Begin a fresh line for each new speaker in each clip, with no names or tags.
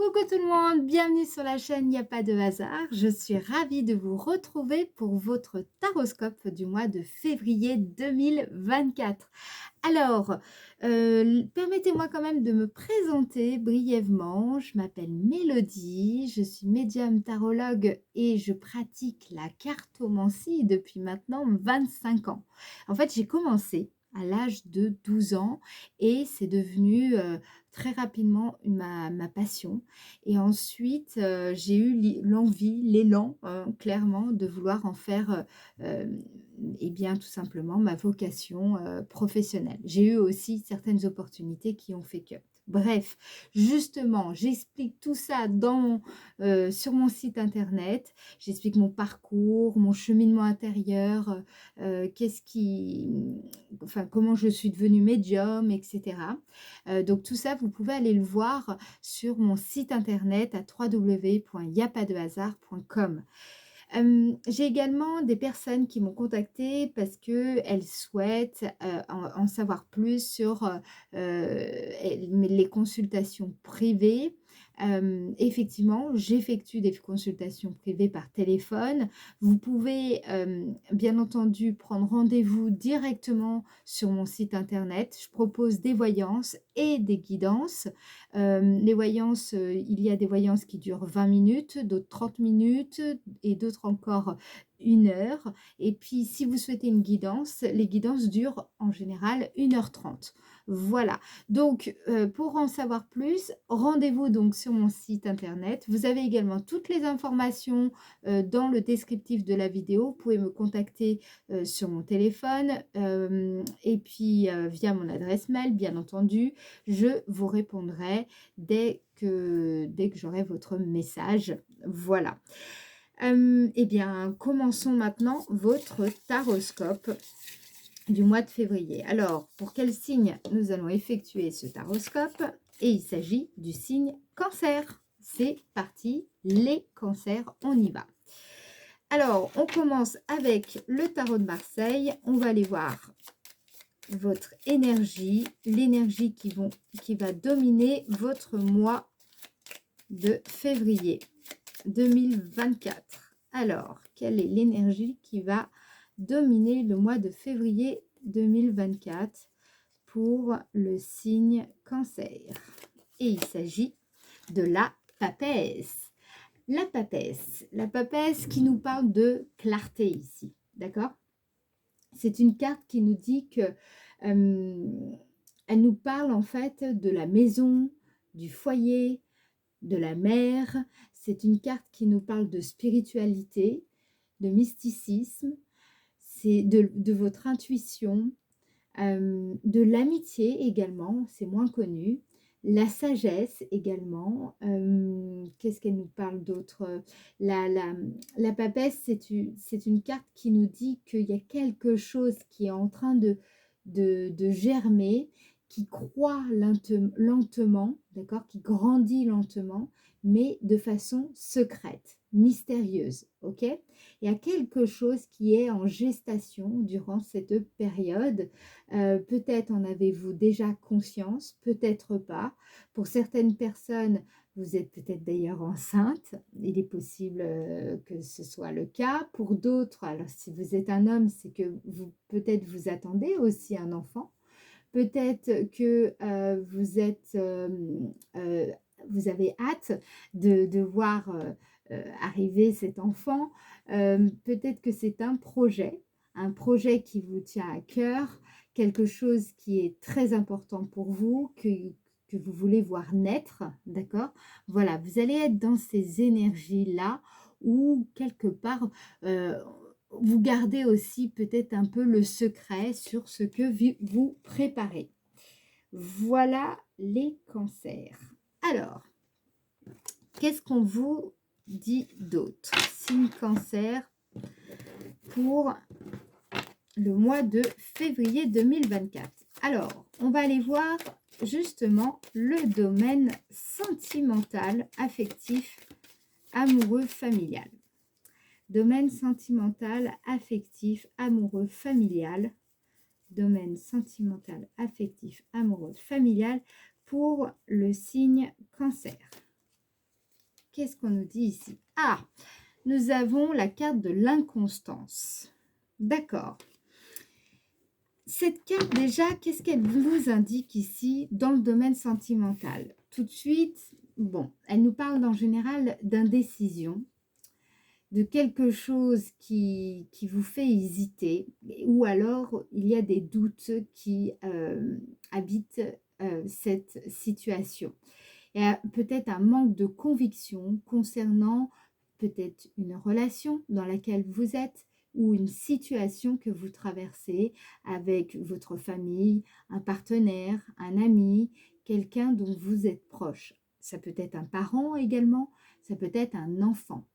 Coucou tout le monde, bienvenue sur la chaîne Il n'y a pas de hasard. Je suis ravie de vous retrouver pour votre taroscope du mois de février 2024. Alors, permettez-moi quand même de me présenter brièvement. Je m'appelle Mélodie, je suis médium tarologue et je pratique la cartomancie depuis maintenant 25 ans. En fait, j'ai commencé à l'âge de 12 ans et c'est devenu très rapidement ma passion. Et ensuite, j'ai eu l'envie, l'élan, clairement, de vouloir en faire, eh bien, tout simplement, ma vocation, professionnelle. J'ai eu aussi certaines opportunités qui ont fait que. Bref, justement, j'explique tout ça sur mon site internet. J'explique mon parcours, mon cheminement intérieur, qu'est-ce qui, enfin, comment je suis devenue médium, etc. Donc tout ça, vous pouvez aller le voir sur mon site internet à www.yapadehasard.com. J'ai également des personnes qui m'ont contactée parce qu'elles souhaitent, en savoir plus sur, les consultations privées. Effectivement, j'effectue des consultations privées par téléphone. Vous pouvez, bien entendu prendre rendez-vous directement sur mon site internet. Je propose des voyances et des guidances. Les voyances, il y a des voyances qui durent 20 minutes, d'autres 30 minutes et d'autres encore 1 heure. Et puis, si vous souhaitez une guidance, les guidances durent en général 1 h 30. Voilà. Donc, pour en savoir plus, rendez-vous donc sur mon site internet. Vous avez également toutes les informations dans le descriptif de la vidéo. Vous pouvez me contacter sur mon téléphone et puis via mon adresse mail, bien entendu. Je vous répondrai dès que j'aurai votre message. Voilà. Eh bien, commençons maintenant votre taroscope du mois de février. Alors, pour quel signe nous allons effectuer ce taroscope? Et il s'agit du signe Cancer. C'est parti, les cancers, on y va. Alors, on commence avec le tarot de Marseille. On va aller voir votre énergie, l'énergie qui va dominer votre mois de février 2024. Alors, quelle est l'énergie qui va dominer le mois de février 2024 pour le signe Cancer? Et il s'agit de la papesse. La papesse qui nous parle de clarté ici, d'accord? C'est une carte qui nous dit que elle nous parle en fait de la maison, du foyer, de la mer. C'est une carte qui nous parle de spiritualité, de mysticisme, c'est de votre intuition, de l'amitié également, c'est moins connu, la sagesse également. Qu'est-ce qu'elle nous parle d'autre? La papesse, c'est une carte qui nous dit qu'il y a quelque chose qui est en train de germer, qui croît lentement, d'accord, qui grandit lentement, mais de façon secrète, mystérieuse, ok? Il y a quelque chose qui est en gestation durant cette période. Peut-être en avez-vous déjà conscience, peut-être pas. Pour certaines personnes, vous êtes peut-être d'ailleurs enceinte. Il est possible que ce soit le cas. Pour d'autres, alors si vous êtes un homme, c'est que vous peut-être vous attendez aussi un enfant. Peut-être que vous avez hâte de voir arriver cet enfant. Peut-être que c'est un projet qui vous tient à cœur, quelque chose qui est très important pour vous, que vous voulez voir naître, d'accord? Voilà, vous allez être dans ces énergies-là où quelque part, vous gardez aussi peut-être un peu le secret sur ce que vous préparez. Voilà les cancers. Alors, qu'est-ce qu'on vous dit d'autre? Signe cancer pour le mois de février 2024. Alors, on va aller voir justement le domaine sentimental, affectif, amoureux, familial. Domaine sentimental, affectif, amoureux, familial. Domaine sentimental, affectif, amoureux, familial pour le signe cancer. qu'est-ce qu'on nous dit ici? Ah, nous avons la carte de l'inconstance. D'accord. Cette carte, déjà, qu'est-ce qu'elle vous indique ici dans le domaine sentimental? Tout de suite, bon, elle nous parle en général d'indécision, de quelque chose qui vous fait hésiter, ou alors il y a des doutes qui habitent cette situation. Il y a peut-être un manque de conviction concernant peut-être une relation dans laquelle vous êtes ou une situation que vous traversez avec votre famille, un partenaire, un ami, quelqu'un dont vous êtes proche. Ça peut être un parent également, ça peut être un enfant.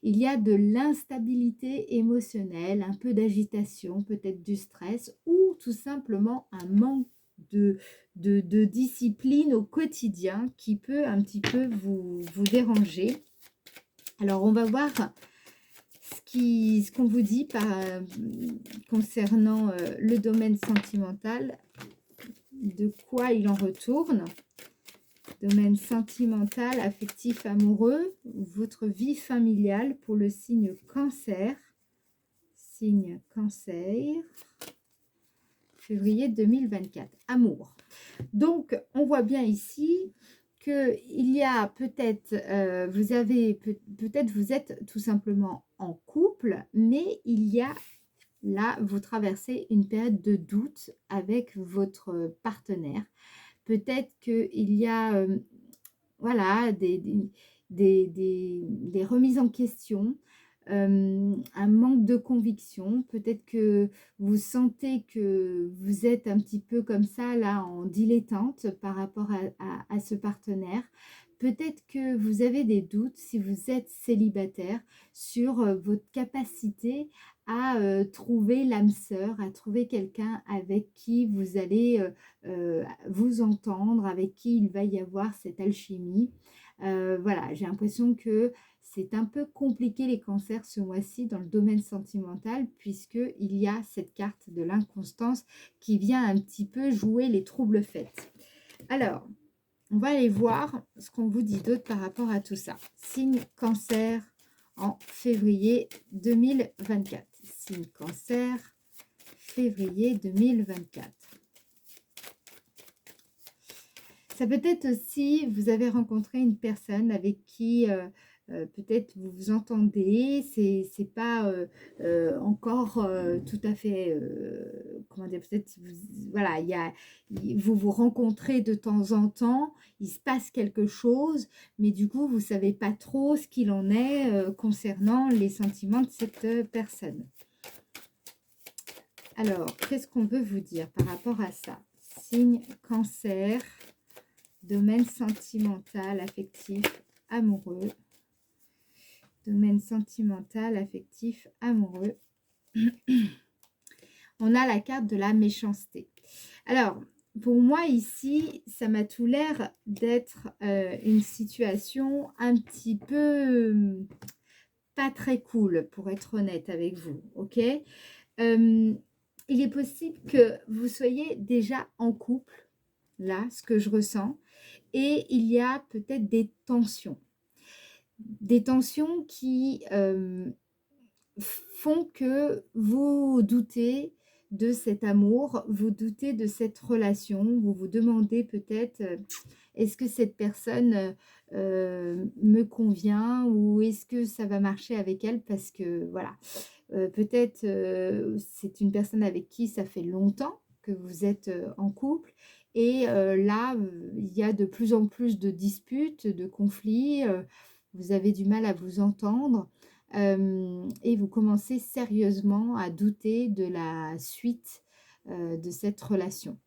Il y a de l'instabilité émotionnelle, un peu d'agitation, peut-être du stress ou tout simplement un manque de discipline au quotidien qui peut un petit peu vous déranger. Alors, on va voir ce qu'on vous dit concernant le domaine sentimental, de quoi il en retourne. Domaine sentimental, affectif, amoureux, votre vie familiale pour le signe cancer. Signe cancer, février 2024. Amour. Donc, on voit bien ici qu'il y a peut-être, peut-être vous êtes tout simplement en couple, mais il y a là, vous traversez une période de doute avec votre partenaire. Peut-être qu'il y a voilà, des remises en question, un manque de conviction. Peut-être que vous sentez que vous êtes un petit peu comme ça, là, en dilettante par rapport à ce partenaire. Peut-être que vous avez des doutes, si vous êtes célibataire, sur votre capacité à trouver l'âme sœur, à trouver quelqu'un avec qui vous allez vous entendre, avec qui il va y avoir cette alchimie. Voilà, j'ai l'impression que c'est un peu compliqué les cancers ce mois-ci dans le domaine sentimental, puisqu'il y a cette carte de l'inconstance qui vient un petit peu jouer les troubles faits. Alors, on va aller voir ce qu'on vous dit d'autre par rapport à tout ça. Signe cancer en février 2024. Signe cancer, février 2024. Ça peut être aussi, vous avez rencontré une personne avec qui peut-être vous vous entendez, c'est pas encore tout à fait, comment dire, peut-être, voilà, vous vous rencontrez de temps en temps, il se passe quelque chose, mais du coup, vous savez pas trop ce qu'il en est concernant les sentiments de cette personne. Alors, qu'est-ce qu'on veut vous dire par rapport à ça? Signe cancer, domaine sentimental, affectif, amoureux. Domaine sentimental, affectif, amoureux. On a la carte de la méchanceté. Alors, pour moi ici, ça m'a tout l'air d'être une situation un petit peu pas très cool, pour être honnête avec vous, ok? Il est possible que vous soyez déjà en couple, là, ce que je ressens, et il y a peut-être des tensions. Des tensions qui font que vous doutez de cet amour, vous doutez de cette relation, vous vous demandez peut-être est-ce que cette personne me convient ou est-ce que ça va marcher avec elle parce que voilà, peut-être c'est une personne avec qui ça fait longtemps que vous êtes en couple et là il y a de plus en plus de disputes, de conflits, vous avez du mal à vous entendre. Et vous commencez sérieusement à douter de la suite de cette relation.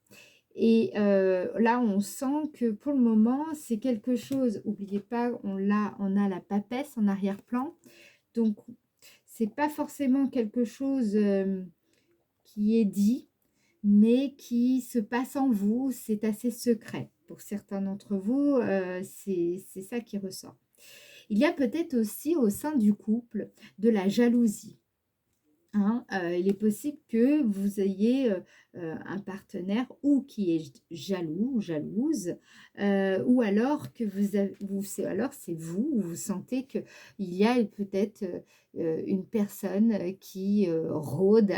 Et là, on sent que pour le moment, c'est quelque chose, n'oubliez pas, on a la papesse en arrière-plan. Donc, c'est pas forcément quelque chose qui est dit, mais qui se passe en vous. C'est assez secret. Pour certains d'entre vous, c'est ça qui ressort. Il y a peut-être aussi au sein du couple de la jalousie. Hein, il est possible que vous ayez, un partenaire ou qui est jaloux ou jalouse, ou alors que c'est vous, vous sentez qu'il y a peut-être, une personne, qui, rôde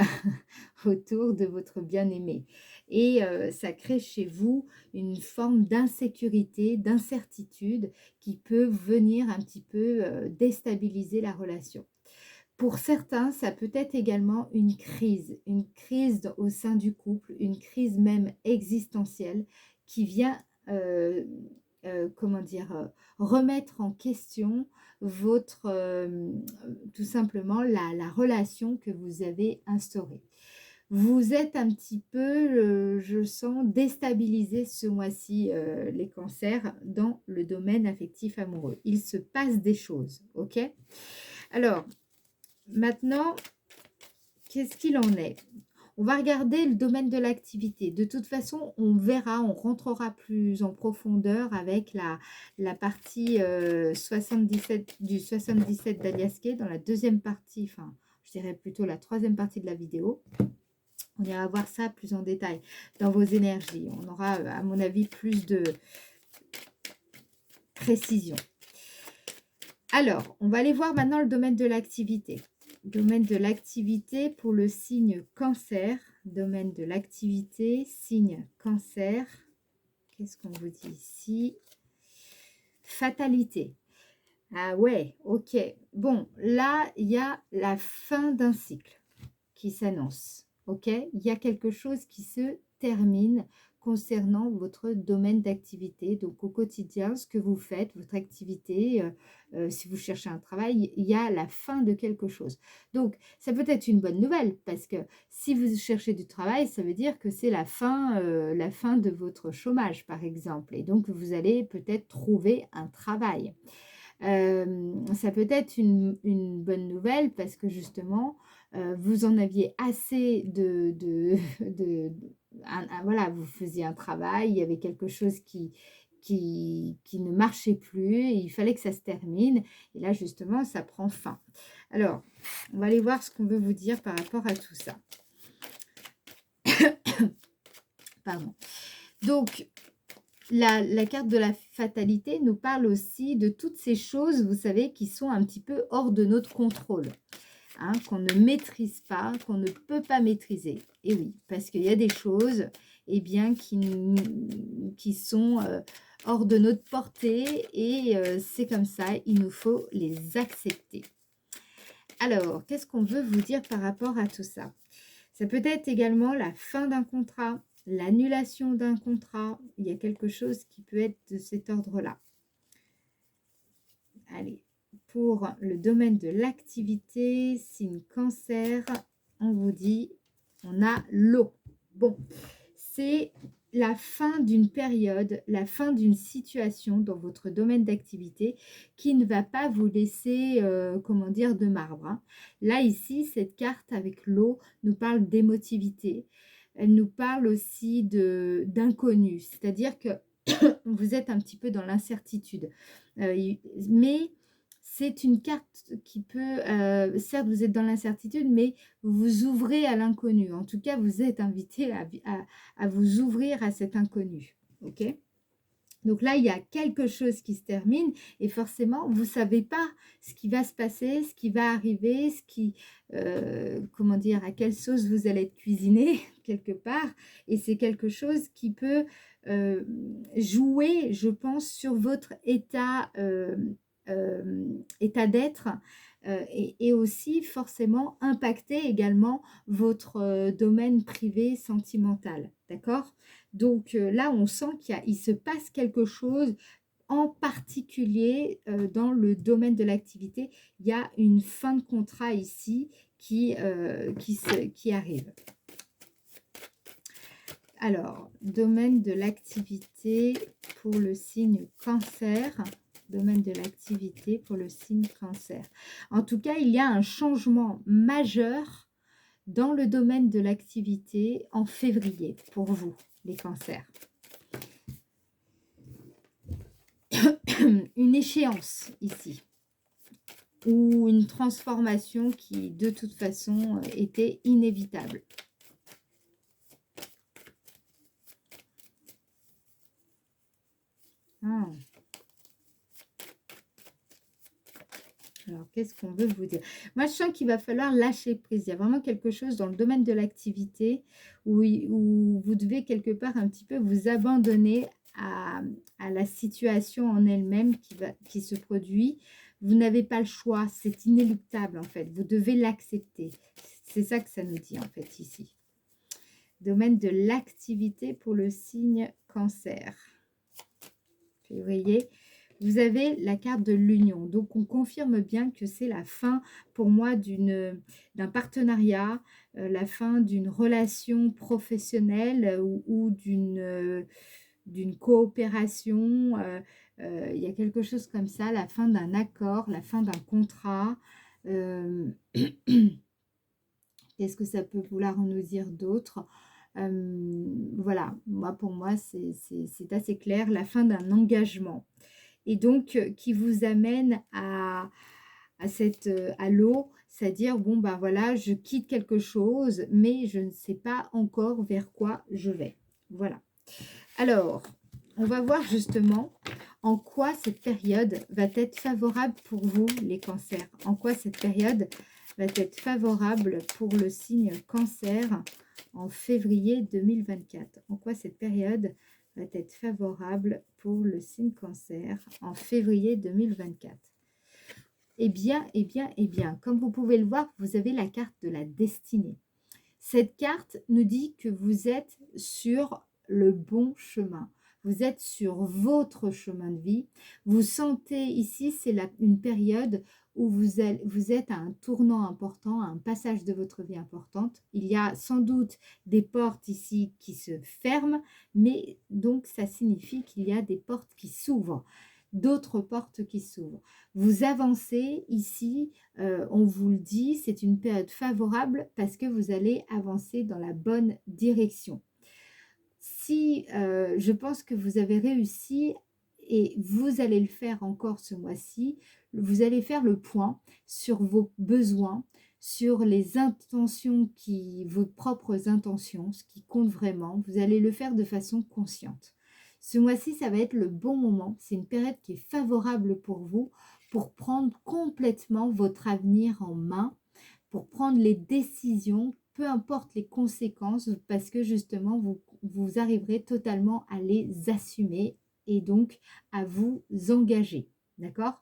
autour de votre bien-aimé et ça crée chez vous une forme d'insécurité, d'incertitude qui peut venir un petit peu, déstabiliser la relation. Pour certains, ça peut être également une crise au sein du couple, une crise même existentielle qui vient, heu comment dire? Remettre en question votre, tout simplement la relation que vous avez instaurée. Vous êtes un petit peu, je sens déstabilisés ce mois-ci, les cancers, dans le domaine affectif amoureux. Il se passe des choses, OK? Alors maintenant, qu'est-ce qu'il en est? On va regarder le domaine de l'activité. De toute façon, on verra, on rentrera plus en profondeur avec la partie 77 du 77 d'Aliaské dans la deuxième partie, enfin, je dirais plutôt la troisième partie de la vidéo. On ira voir ça plus en détail dans vos énergies. On aura, à mon avis, plus de précision. Alors, on va aller voir maintenant le domaine de l'activité. Domaine de l'activité pour le signe cancer. Domaine de l'activité, signe cancer. Qu'est-ce qu'on vous dit ici? Fatalité. Ah ouais, ok. Bon, là, il y a la fin d'un cycle qui s'annonce. Ok? Il y a quelque chose qui se termine concernant votre domaine d'activité. Donc, au quotidien, ce que vous faites, votre activité, si vous cherchez un travail, il y a la fin de quelque chose. Donc, ça peut être une bonne nouvelle parce que si vous cherchez du travail, ça veut dire que c'est la fin de votre chômage, par exemple. Et donc, vous allez peut-être trouver un travail. Ça peut être une bonne nouvelle parce que justement, vous en aviez assez voilà, vous faisiez un travail, il y avait quelque chose qui ne marchait plus et il fallait que ça se termine et là justement, ça prend fin. Alors, on va aller voir ce qu'on veut vous dire par rapport à tout ça. Pardon. Donc la carte de la fatalité nous parle aussi de toutes ces choses, vous savez, qui sont un petit peu hors de notre contrôle, hein, qu'on ne maîtrise pas, qu'on ne peut pas maîtriser. Et oui, parce qu'il y a des choses, eh bien, qui sont hors de notre portée et c'est comme ça, il nous faut les accepter. Alors, qu'est-ce qu'on veut vous dire par rapport à tout ça? Ça peut être également la fin d'un contrat, l'annulation d'un contrat. Il y a quelque chose qui peut être de cet ordre-là. Allez, pour le domaine de l'activité, signe cancer, on vous dit, on a l'eau. Bon, c'est la fin d'une période, la fin d'une situation dans votre domaine d'activité qui ne va pas vous laisser, comment dire, de marbre, hein. Là, ici, cette carte avec l'eau nous parle d'émotivité. Elle nous parle aussi d'inconnu, c'est-à-dire que vous êtes un petit peu dans l'incertitude. Mais c'est une carte qui peut, certes, vous êtes dans l'incertitude, mais vous ouvrez à l'inconnu. En tout cas, vous êtes invité à vous ouvrir à cet inconnu. OK? Donc là, il y a quelque chose qui se termine et forcément, vous ne savez pas ce qui va se passer, ce qui va arriver, comment dire, à quelle sauce vous allez être cuisiné quelque part. Et c'est quelque chose qui peut jouer, je pense, sur votre état d'être et aussi forcément impacter également votre domaine privé sentimental. D'accord? Donc là, on sent il se passe quelque chose en particulier dans le domaine de l'activité. Il y a une fin de contrat ici qui arrive. Alors, domaine de l'activité pour le signe cancer. Domaine de l'activité pour le signe cancer. En tout cas, il y a un changement majeur dans le domaine de l'activité en février pour vous, les cancers. Une échéance ici. ou une transformation qui, de toute façon, était inévitable. Ah. Alors, qu'est-ce qu'on veut vous dire? Moi, je sens qu'il va falloir lâcher prise. Il y a vraiment quelque chose dans le domaine de l'activité où vous devez quelque part un petit peu vous abandonner à la situation en elle-même qui se produit. Vous n'avez pas le choix, c'est inéluctable en fait. Vous devez l'accepter. C'est ça que ça nous dit en fait ici. Domaine de l'activité pour le signe cancer. Février. Vous avez la carte de l'union. Donc, on confirme bien que c'est la fin pour moi d'un partenariat, la fin d'une relation professionnelle ou d'une coopération. Il y a quelque chose comme ça, la fin d'un accord, la fin d'un contrat. Euh, Qu'est-ce que ça peut vouloir nous dire d'autre? Voilà, pour moi, c'est assez clair. La fin d'un engagement et donc qui vous amène à l'eau, c'est-à-dire, bon, ben voilà, je quitte quelque chose, mais je ne sais pas encore vers quoi je vais. Voilà. Alors, on va voir justement en quoi cette période va être favorable pour vous, les cancers. En quoi cette période va être favorable pour le signe cancer en février 2024. En quoi cette période va être favorable pour le signe cancer en février 2024. Eh bien, eh bien, eh bien, comme vous pouvez le voir, vous avez la carte de la destinée. Cette carte nous dit que vous êtes sur le bon chemin. Vous êtes sur votre chemin de vie. Vous sentez ici, c'est une période où vous êtes à un tournant important, à un passage de votre vie importante. Il y a sans doute des portes ici qui se ferment, mais donc ça signifie qu'il y a des portes qui s'ouvrent, d'autres portes qui s'ouvrent. Vous avancez ici, on vous le dit, c'est une période favorable parce que vous allez avancer dans la bonne direction. Si je pense que vous avez réussi et vous allez le faire encore ce mois-ci, vous allez faire le point sur vos besoins, sur les intentions vos propres intentions, ce qui compte vraiment. Vous allez le faire de façon consciente. Ce mois-ci, ça va être le bon moment. C'est une période qui est favorable pour vous pour prendre complètement votre avenir en main, pour prendre les décisions, peu importe les conséquences, parce que justement, vous arriverez totalement à les assumer et donc à vous engager. D'accord?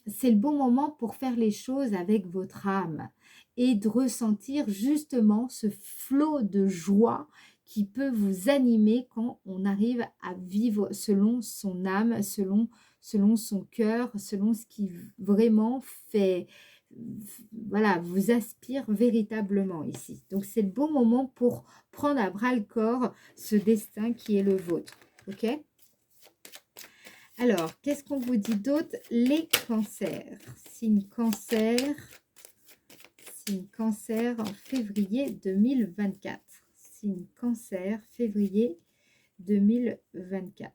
C'est le bon moment pour faire les choses avec votre âme et de ressentir justement ce flot de joie qui peut vous animer quand on arrive à vivre selon son âme, selon son cœur, selon ce qui vraiment fait, voilà, vous aspire véritablement ici. Donc c'est le bon moment pour prendre à bras le corps ce destin qui est le vôtre. Ok? Alors, qu'est-ce qu'on vous dit d'autre? Les cancers. Signe cancer en février 2024. Signe cancer, février 2024.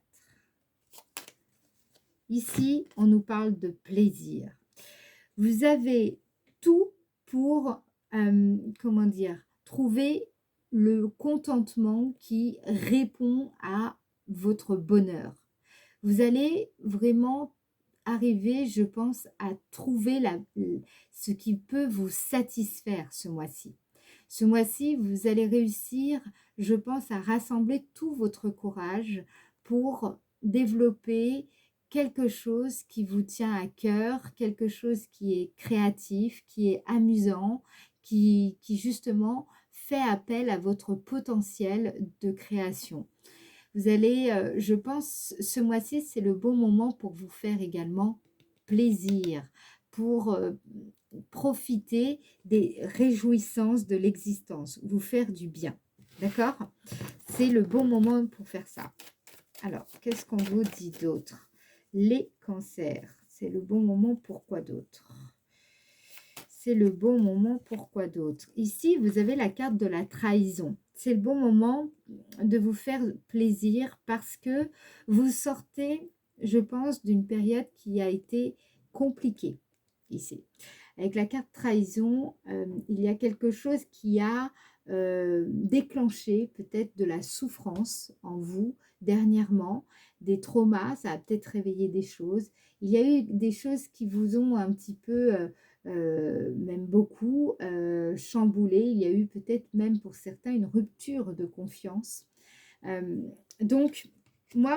Ici, on nous parle de plaisir. Vous avez tout pour, comment dire, trouver le contentement qui répond à votre bonheur. Vous allez vraiment arriver, je pense, à trouver ce qui peut vous satisfaire ce mois-ci. Ce mois-ci, vous allez réussir, je pense, à rassembler tout votre courage pour développer quelque chose qui vous tient à cœur, quelque chose qui est créatif, qui est amusant, qui justement fait appel à votre potentiel de création. Vous allez, je pense, ce mois-ci, c'est le bon moment pour vous faire également plaisir, pour profiter des réjouissances de l'existence, vous faire du bien. D'accord? C'est le bon moment pour faire ça. Alors, qu'est-ce qu'on vous dit d'autre? Les cancers, c'est le bon moment pour quoi d'autre? C'est le bon moment pour quoi d'autre? Ici, vous avez la carte de la trahison. C'est le bon moment de vous faire plaisir parce que vous sortez, je pense, d'une période qui a été compliquée. ici. Avec la carte trahison, il y a quelque chose qui a déclenché peut-être de la souffrance en vous dernièrement, des traumas, ça a peut-être réveillé des choses. Il y a eu des choses qui vous ont un petit peu, même beaucoup, chamboulé. Il y a eu peut-être même pour certains une rupture de confiance. Donc,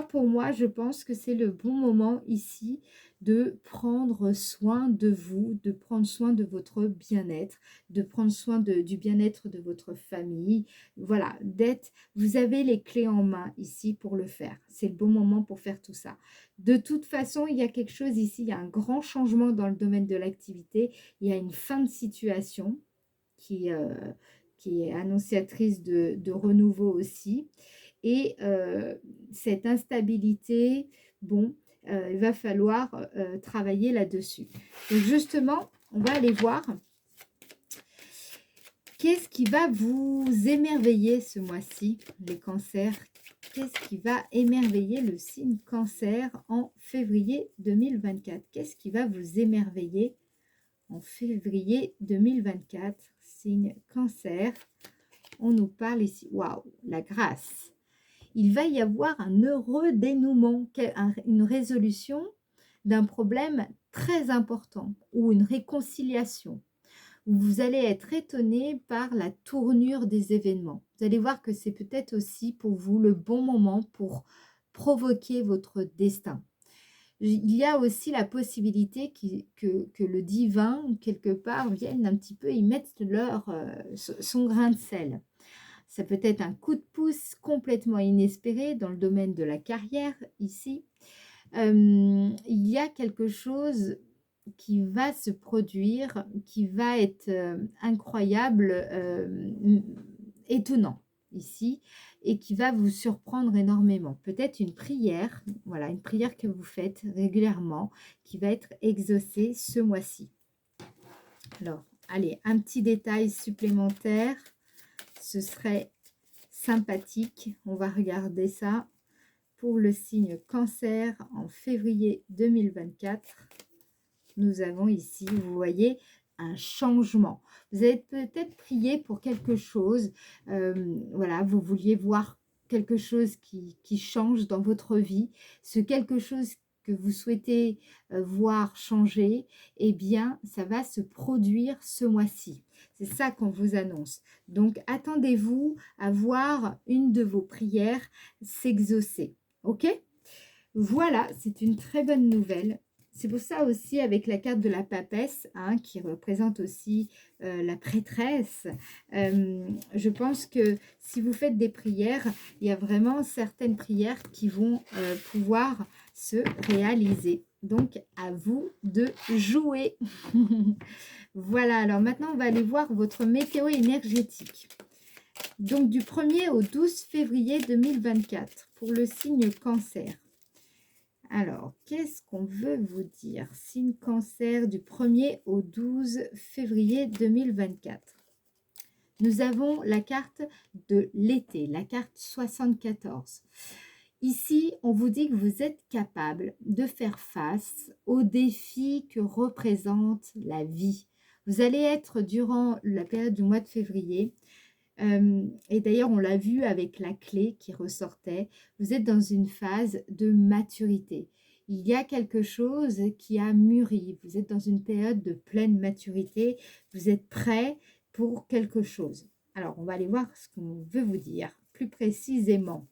pour moi, je pense que c'est le bon moment ici de prendre soin de vous, de prendre soin de votre bien-être, de prendre soin du bien-être de votre famille. Voilà, vous avez les clés en main ici pour le faire. C'est le bon moment pour faire tout ça. De toute façon, il y a quelque chose ici, il y a un grand changement dans le domaine de l'activité. Il y a une fin de situation qui, euh, qui est annonciatrice de renouveau aussi. Et cette instabilité, bon, il va falloir travailler là-dessus. Donc justement, on va aller voir qu'est-ce qui va vous émerveiller ce mois-ci, les cancers. Qu'est-ce qui va émerveiller le signe cancer en février 2024? Qu'est-ce qui va vous émerveiller en février 2024, signe cancer? On nous parle ici, waouh, la grâce. Il va y avoir un heureux dénouement, une résolution d'un problème très important ou une réconciliation. Vous allez être étonné par la tournure des événements. Vous allez voir que c'est peut-être aussi pour vous le bon moment pour provoquer votre destin. Il y a aussi la possibilité que le divin, quelque part, vienne un petit peu y mettre son grain de sel. Ça peut être un coup de pouce complètement inespéré dans le domaine de la carrière ici. Il y a quelque chose qui va se produire, qui va être incroyable, étonnant ici, et qui va vous surprendre énormément. Peut-être une prière, voilà, une prière que vous faites régulièrement, qui va être exaucée ce mois-ci. Alors, allez, un petit détail supplémentaire. Ce serait sympathique. On va regarder ça pour le signe cancer en février 2024. Nous avons ici, vous voyez, un changement. Vous avez peut-être prié pour quelque chose. Voilà, vous vouliez voir quelque chose qui change dans votre vie. Ce quelque chose que vous souhaitez voir changer, eh bien, ça va se produire ce mois-ci. C'est ça qu'on vous annonce. Donc, attendez-vous à voir une de vos prières s'exaucer. OK? Voilà, c'est une très bonne nouvelle. C'est pour ça aussi, avec la carte de la papesse, hein, qui représente aussi la prêtresse, je pense que si vous faites des prières, il y a vraiment certaines prières qui vont pouvoir se réaliser. Donc, à vous de jouer. Voilà, alors maintenant, on va aller voir votre météo énergétique. Donc, du 1er au 12 février 2024, pour le signe cancer. Alors, qu'est-ce qu'on veut vous dire? Signe cancer du 1er au 12 février 2024. Nous avons la carte de l'été, la carte 74. Ici, on vous dit que vous êtes capable de faire face aux défis que représente la vie. Vous allez être, durant la période du mois de février, et d'ailleurs, on l'a vu avec la clé qui ressortait, vous êtes dans une phase de maturité. Il y a quelque chose qui a mûri. Vous êtes dans une période de pleine maturité. Vous êtes prêt pour quelque chose. Alors, on va aller voir ce qu'on veut vous dire plus précisément.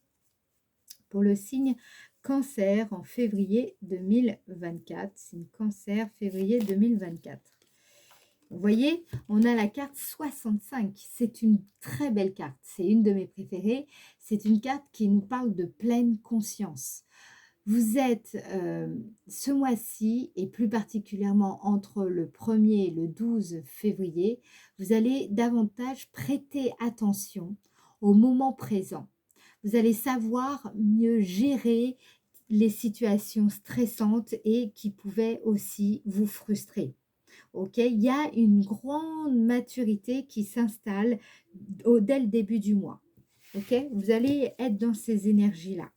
Pour le signe cancer en février 2024. Signe cancer, février 2024. Vous voyez, on a la carte 65. C'est une très belle carte. C'est une de mes préférées. C'est une carte qui nous parle de pleine conscience. Vous êtes ce mois-ci, et plus particulièrement entre le 1er et le 12 février, vous allez davantage prêter attention au moment présent. Vous allez savoir mieux gérer les situations stressantes et qui pouvaient aussi vous frustrer. Ok, il y a une grande maturité qui s'installe dès le début du mois. Ok, vous allez être dans ces énergies-là.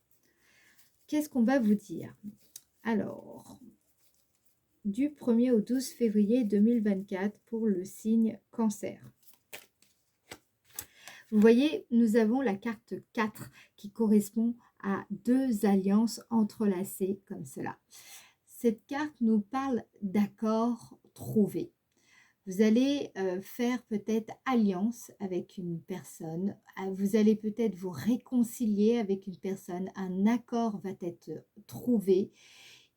Qu'est-ce qu'on va vous dire? Alors, du 1er au 12 février 2024 pour le signe Cancer. Vous voyez, nous avons la carte 4 qui correspond à deux alliances entrelacées comme cela. Cette carte nous parle d'accords trouvés. Vous allez faire peut-être alliance avec une personne, vous allez peut-être vous réconcilier avec une personne, un accord va être trouvé.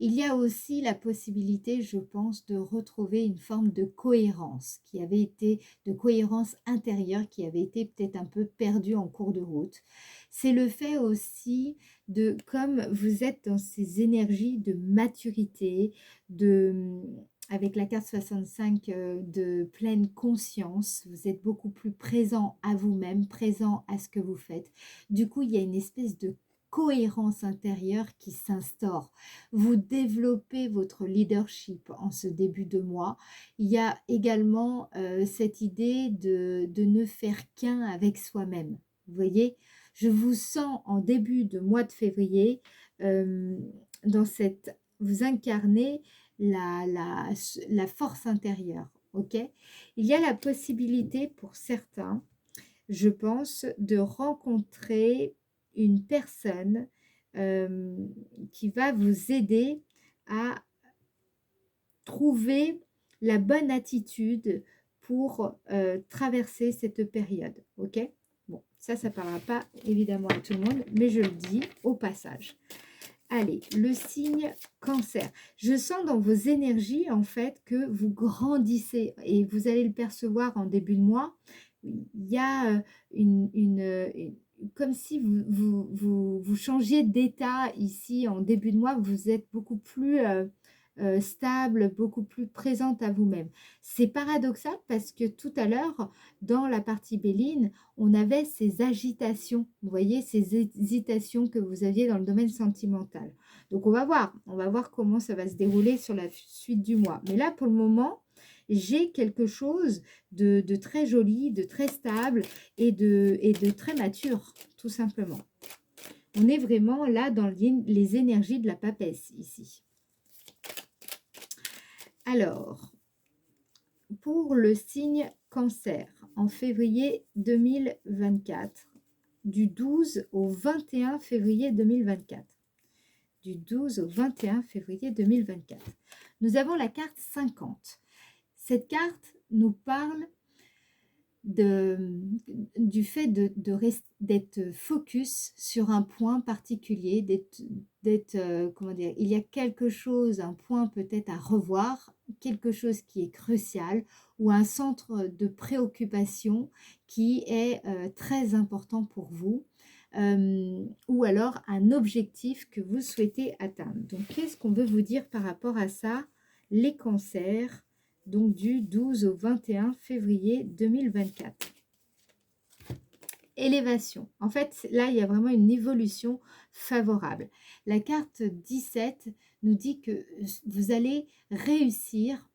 Il y a aussi la possibilité, je pense, de retrouver une forme de cohérence de cohérence intérieure qui avait été peut-être un peu perdue en cours de route. C'est le fait aussi de, comme vous êtes dans ces énergies de maturité, avec la carte 65 de pleine conscience, vous êtes beaucoup plus présent à vous-même, présent à ce que vous faites. Du coup, il y a une espèce de cohérence intérieure qui s'instaure. Vous développez votre leadership en ce début de mois. Il y a également cette idée de ne faire qu'un avec soi-même. Vous voyez, je vous sens en début de mois de février dans cette... Vous incarnez la force intérieure, ok? Il y a la possibilité pour certains, je pense, de rencontrer une personne qui va vous aider à trouver la bonne attitude pour traverser cette période, ok? Bon, ça ne parlera pas évidemment à tout le monde, mais je le dis au passage. Allez, le signe Cancer. Je sens dans vos énergies, en fait, que vous grandissez et vous allez le percevoir en début de mois. Il y a comme si vous changiez d'état ici en début de mois. Vous êtes beaucoup plus stable, beaucoup plus présente à vous-même. C'est paradoxal parce que tout à l'heure, dans la partie Béline, on avait ces agitations, vous voyez, ces hésitations que vous aviez dans le domaine sentimental. Donc on va voir comment ça va se dérouler sur la suite du mois. Mais là, pour le moment, j'ai quelque chose de très joli, de très stable et de très mature, tout simplement. On est vraiment là dans les énergies de la papesse, ici. Alors, pour le signe Cancer, en février 2024, du 12 au 21 février 2024. Du 12 au 21 février 2024. Nous avons la carte 50. Cette carte nous parle du fait d'être focus sur un point particulier, comment dire, il y a quelque chose, un point peut-être à revoir, quelque chose qui est crucial ou un centre de préoccupation qui est très important pour vous. Ou alors un objectif que vous souhaitez atteindre. Donc, qu'est-ce qu'on veut vous dire par rapport à ça, les cancers, donc du 12 au 21 février 2024. Élévation. En fait, là, il y a vraiment une évolution favorable. La carte 17 nous dit que vous allez réussir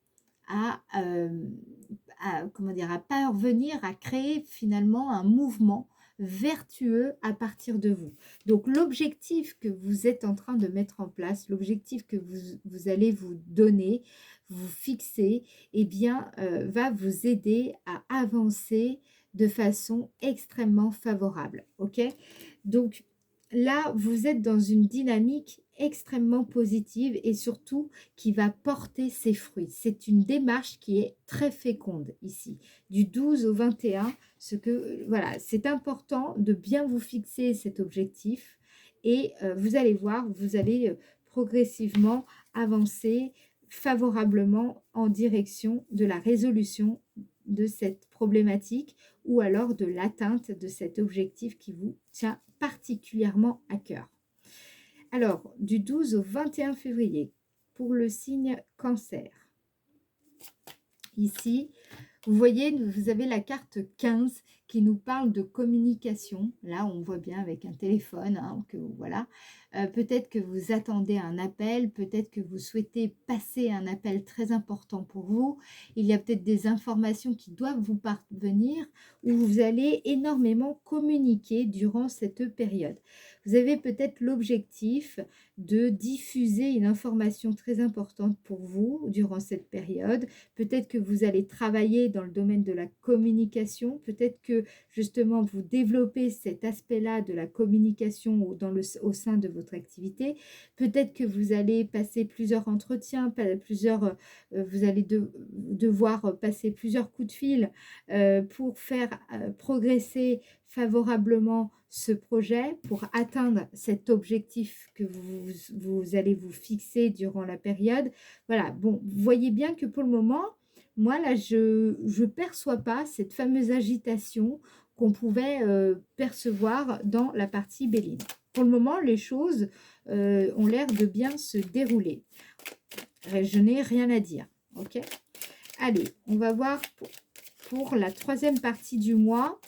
comment dire, à parvenir à créer finalement un mouvement vertueux à partir de vous. Donc l'objectif que vous êtes en train de mettre en place, l'objectif que vous allez vous donner, vous fixer, eh bien va vous aider à avancer de façon extrêmement favorable. Ok? Donc là, vous êtes dans une dynamique extrêmement positive et surtout qui va porter ses fruits. C'est une démarche qui est très féconde ici. Du 12 au 21, voilà, c'est important de bien vous fixer cet objectif et vous allez voir, vous allez progressivement avancer favorablement en direction de la résolution de cette problématique ou alors de l'atteinte de cet objectif qui vous tient particulièrement à cœur. Alors, du 12 au 21 février, pour le signe Cancer. Ici, vous voyez, vous avez la carte 15 qui nous parle de communication. Là, on voit bien avec un téléphone, hein, que voilà. Peut-être que vous attendez un appel, peut-être que vous souhaitez passer un appel très important pour vous. Il y a peut-être des informations qui doivent vous parvenir où vous allez énormément communiquer durant cette période. Vous avez peut-être l'objectif de diffuser une information très importante pour vous durant cette période. Peut-être que vous allez travailler dans le domaine de la communication. Peut-être que justement vous développez cet aspect-là de la communication au sein de votre activité. Peut-être que vous allez passer plusieurs entretiens, vous allez devoir passer plusieurs coups de fil pour faire progresser favorablement ce projet, pour atteindre cet objectif que vous allez vous fixer durant la période. Voilà, bon, vous voyez bien que pour le moment, moi là, je ne perçois pas cette fameuse agitation qu'on pouvait percevoir dans la partie Béline. Pour le moment, les choses ont l'air de bien se dérouler. Je n'ai rien à dire, ok? Allez, on va voir pour la troisième partie du mois,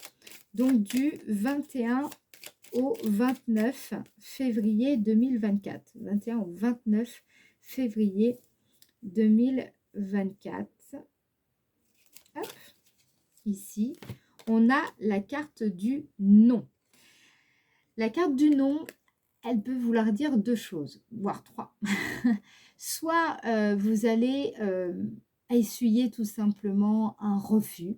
donc du 21 au 29 février 2024. 21 au 29 février 2024. Hop, ici, on a la carte du non. La carte du non, elle peut vouloir dire deux choses, voire trois. Soit vous allez essuyer tout simplement un refus.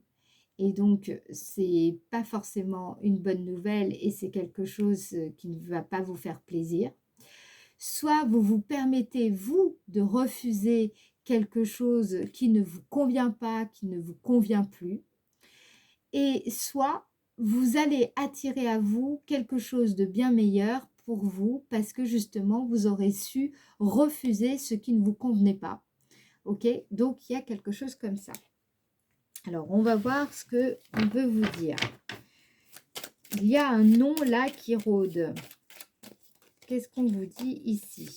Et donc, c'est pas forcément une bonne nouvelle et c'est quelque chose qui ne va pas vous faire plaisir. Soit vous vous permettez, vous, de refuser quelque chose qui ne vous convient pas, qui ne vous convient plus. Et soit vous allez attirer à vous quelque chose de bien meilleur pour vous parce que justement, vous aurez su refuser ce qui ne vous convenait pas. Ok? Donc, il y a quelque chose comme ça. Alors, on va voir ce qu'on veut vous dire. Il y a un nom là qui rôde. Qu'est-ce qu'on vous dit ici?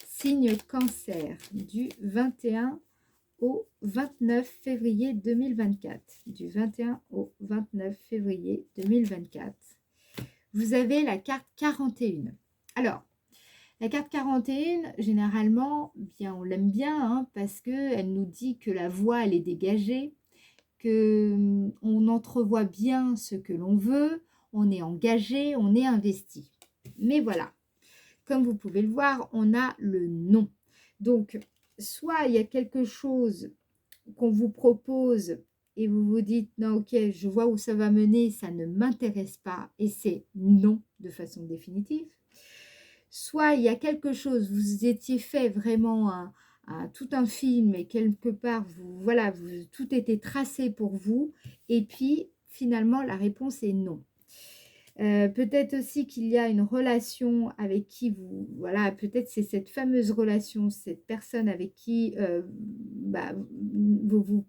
Signe Cancer du 21 au 29 février 2024. Du 21 au 29 février 2024. Vous avez la carte 41. Alors, la carte 41, généralement, bien, on l'aime bien hein, parce qu'elle nous dit que la voie, elle est dégagée, qu'on entrevoit bien ce que l'on veut, on est engagé, on est investi. Mais voilà, comme vous pouvez le voir, on a le non. Donc, soit il y a quelque chose qu'on vous propose et vous vous dites, non, ok, je vois où ça va mener, ça ne m'intéresse pas et c'est non de façon définitive. Soit il y a quelque chose, vous étiez fait vraiment tout un film et quelque part, tout était tracé pour vous et puis finalement la réponse est non. Peut-être aussi qu'il y a une relation avec qui voilà, peut-être c'est cette fameuse relation, cette personne avec qui vous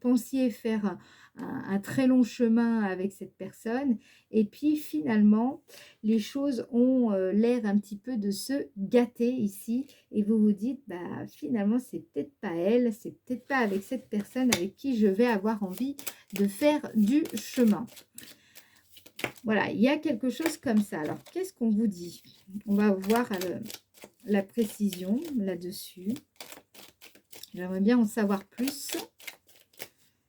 pensiez faire un très long chemin avec cette personne et puis finalement les choses ont l'air un petit peu de se gâter ici et vous vous dites finalement c'est peut-être pas elle, c'est peut-être pas avec cette personne avec qui je vais avoir envie de faire du chemin. Voilà, il y a quelque chose comme ça. Alors, qu'est-ce qu'on vous dit? On va voir la précision là-dessus. J'aimerais bien en savoir plus.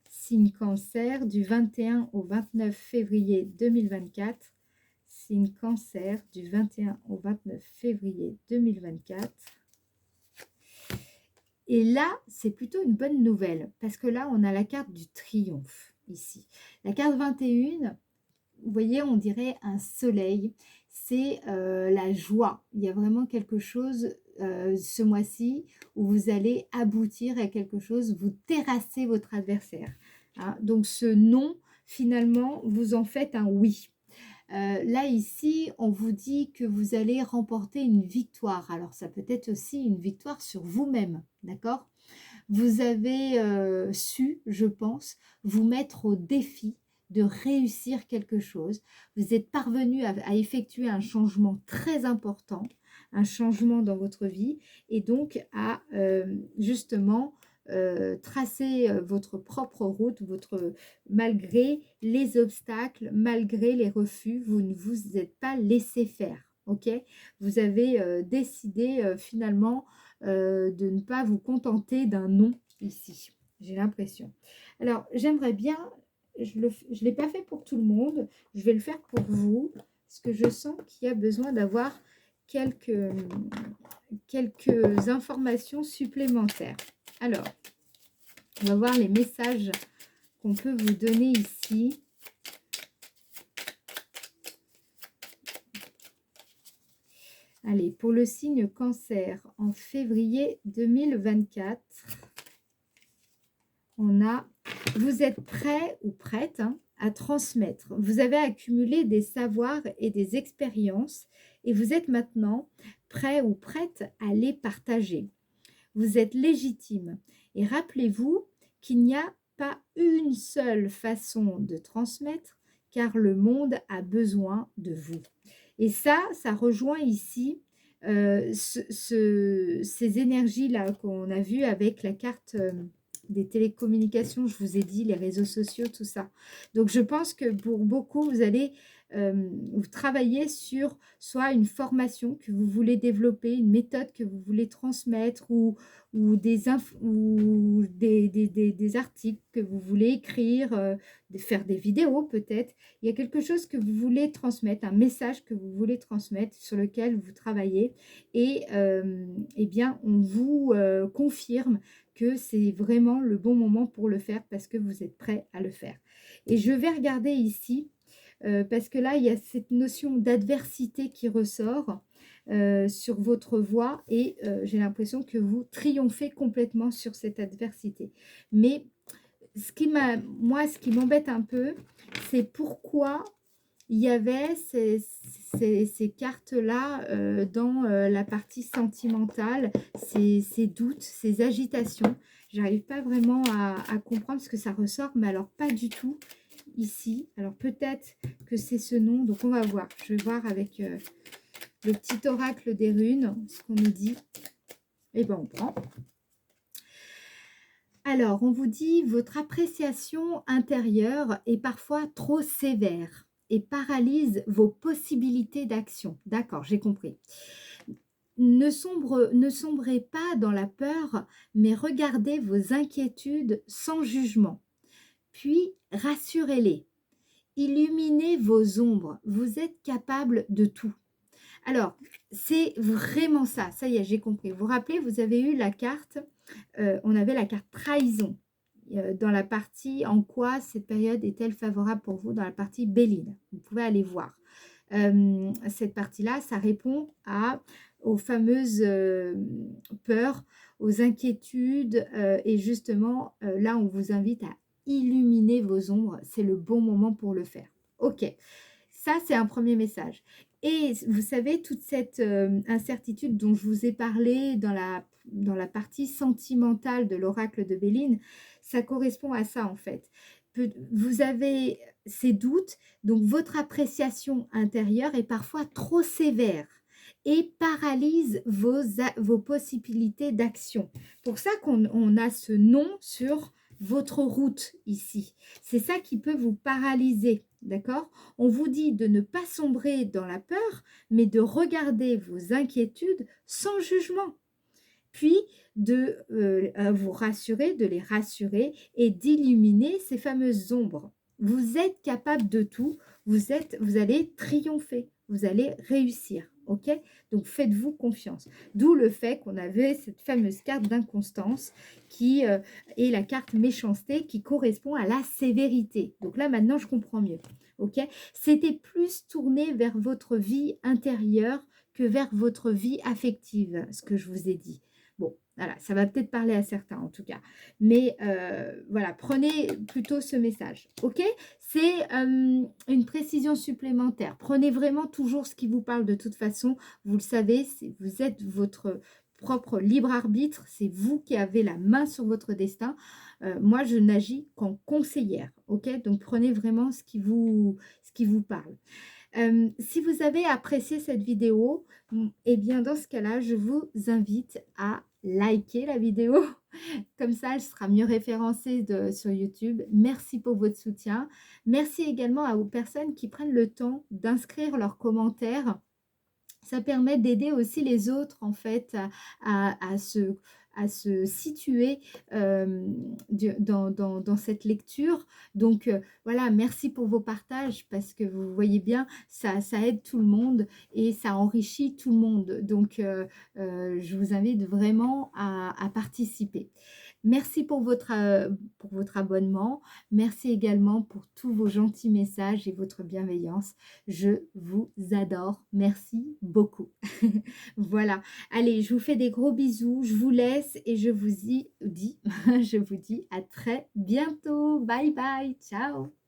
Signe Cancer du 21 au 29 février 2024. Signe Cancer du 21 au 29 février 2024. Et là, c'est plutôt une bonne nouvelle parce que là, on a la carte du triomphe ici. La carte 21... Vous voyez, on dirait un soleil, c'est la joie. Il y a vraiment quelque chose ce mois-ci où vous allez aboutir à quelque chose, vous terrassez votre adversaire. Hein. Donc ce non, finalement, vous en faites un oui. Là, ici, on vous dit que vous allez remporter une victoire. Alors, ça peut être aussi une victoire sur vous-même, d'accord? Vous avez su, je pense, vous mettre au défi de réussir quelque chose. Vous êtes parvenu à effectuer un changement très important, un changement dans votre vie et donc à justement tracer votre propre route, malgré les obstacles, malgré les refus, vous ne vous êtes pas laissé faire. Ok, vous avez décidé finalement de ne pas vous contenter d'un non ici, j'ai l'impression. Alors, j'aimerais bien je l'ai pas fait pour tout le monde. Je vais le faire pour vous, parce que je sens qu'il y a besoin d'avoir quelques, quelques informations supplémentaires. Alors, on va voir les messages qu'on peut vous donner ici. Allez, pour le signe Cancer, en février 2024, on a, vous êtes prêt ou prête à transmettre. Vous avez accumulé des savoirs et des expériences et vous êtes maintenant prêt ou prête à les partager. Vous êtes légitime. Et rappelez-vous qu'il n'y a pas une seule façon de transmettre, car le monde a besoin de vous. Et ça rejoint ici ces énergies-là qu'on a vues avec la carte des télécommunications, je vous ai dit, les réseaux sociaux, tout ça. Donc, je pense que pour beaucoup, vous allez vous travailler sur soit une formation que vous voulez développer, une méthode que vous voulez transmettre ou des articles que vous voulez écrire, faire des vidéos peut-être. Il y a quelque chose que vous voulez transmettre, un message que vous voulez transmettre sur lequel vous travaillez et eh bien on vous confirme que c'est vraiment le bon moment pour le faire parce que vous êtes prêt à le faire. Et je vais regarder ici parce que là il y a cette notion d'adversité qui ressort sur votre voie et j'ai l'impression que vous triomphez complètement sur cette adversité. Mais ce qui m'embête un peu, c'est pourquoi il y avait ces cartes-là dans la partie sentimentale, ces doutes, ces agitations. J'arrive pas vraiment à comprendre ce que ça ressort, mais alors pas du tout ici. Alors peut-être que c'est ce nom, donc on va voir. Je vais voir avec le petit oracle des runes, ce qu'on nous dit. Et ben on prend. Alors, on vous dit, votre appréciation intérieure est parfois trop sévère et paralyse vos possibilités d'action. D'accord, j'ai compris. Ne sombrez pas dans la peur, mais regardez vos inquiétudes sans jugement. Puis, rassurez-les. Illuminez vos ombres. Vous êtes capable de tout. Alors, c'est vraiment ça. Ça y est, j'ai compris. Vous vous rappelez, vous avez eu la carte, on avait la carte trahison dans la partie en quoi cette période est-elle favorable pour vous dans la partie Béline. Vous pouvez aller voir. Cette partie-là, ça répond aux fameuses peurs, aux inquiétudes et justement, là, on vous invite à illuminer vos ombres. C'est le bon moment pour le faire. Ok, ça, c'est un premier message. Et vous savez, toute cette incertitude dont je vous ai parlé dans la partie sentimentale de l'oracle de Béline, ça correspond à ça en fait. Vous avez ces doutes, donc votre appréciation intérieure est parfois trop sévère et paralyse vos possibilités d'action. Pour ça qu'on a ce nom sur votre route ici. C'est ça qui peut vous paralyser, d'accord? On vous dit de ne pas sombrer dans la peur, mais de regarder vos inquiétudes sans jugement. Puis de vous rassurer, de les rassurer et d'illuminer ces fameuses ombres. Vous êtes capable de tout, vous allez triompher, vous allez réussir, ok? Donc faites-vous confiance. D'où le fait qu'on avait cette fameuse carte d'inconstance qui est la carte méchanceté qui correspond à la sévérité. Donc là maintenant je comprends mieux, ok? C'était plus tourné vers votre vie intérieure que vers votre vie affective, ce que je vous ai dit. Bon, voilà, ça va peut-être parler à certains en tout cas. Mais voilà, prenez plutôt ce message, ok? C'est une précision supplémentaire. Prenez vraiment toujours ce qui vous parle de toute façon. Vous le savez, vous êtes votre propre libre arbitre. C'est vous qui avez la main sur votre destin. Moi, je n'agis qu'en conseillère, ok? Donc, prenez vraiment ce qui vous parle. Si vous avez apprécié cette vidéo, eh bien dans ce cas-là, je vous invite à liker la vidéo. Comme ça, elle sera mieux référencée sur YouTube. Merci pour votre soutien. Merci également aux personnes qui prennent le temps d'inscrire leurs commentaires. Ça permet d'aider aussi les autres en fait à à se situer, dans cette lecture. Donc, voilà, merci pour vos partages parce que vous voyez bien, ça aide tout le monde et ça enrichit tout le monde. Donc, je vous invite vraiment à participer. Merci pour votre abonnement. Merci également pour tous vos gentils messages et votre bienveillance. Je vous adore. Merci beaucoup. Voilà. Allez, je vous fais des gros bisous. Je vous laisse et je vous dis je vous dis à très bientôt. Bye bye. Ciao.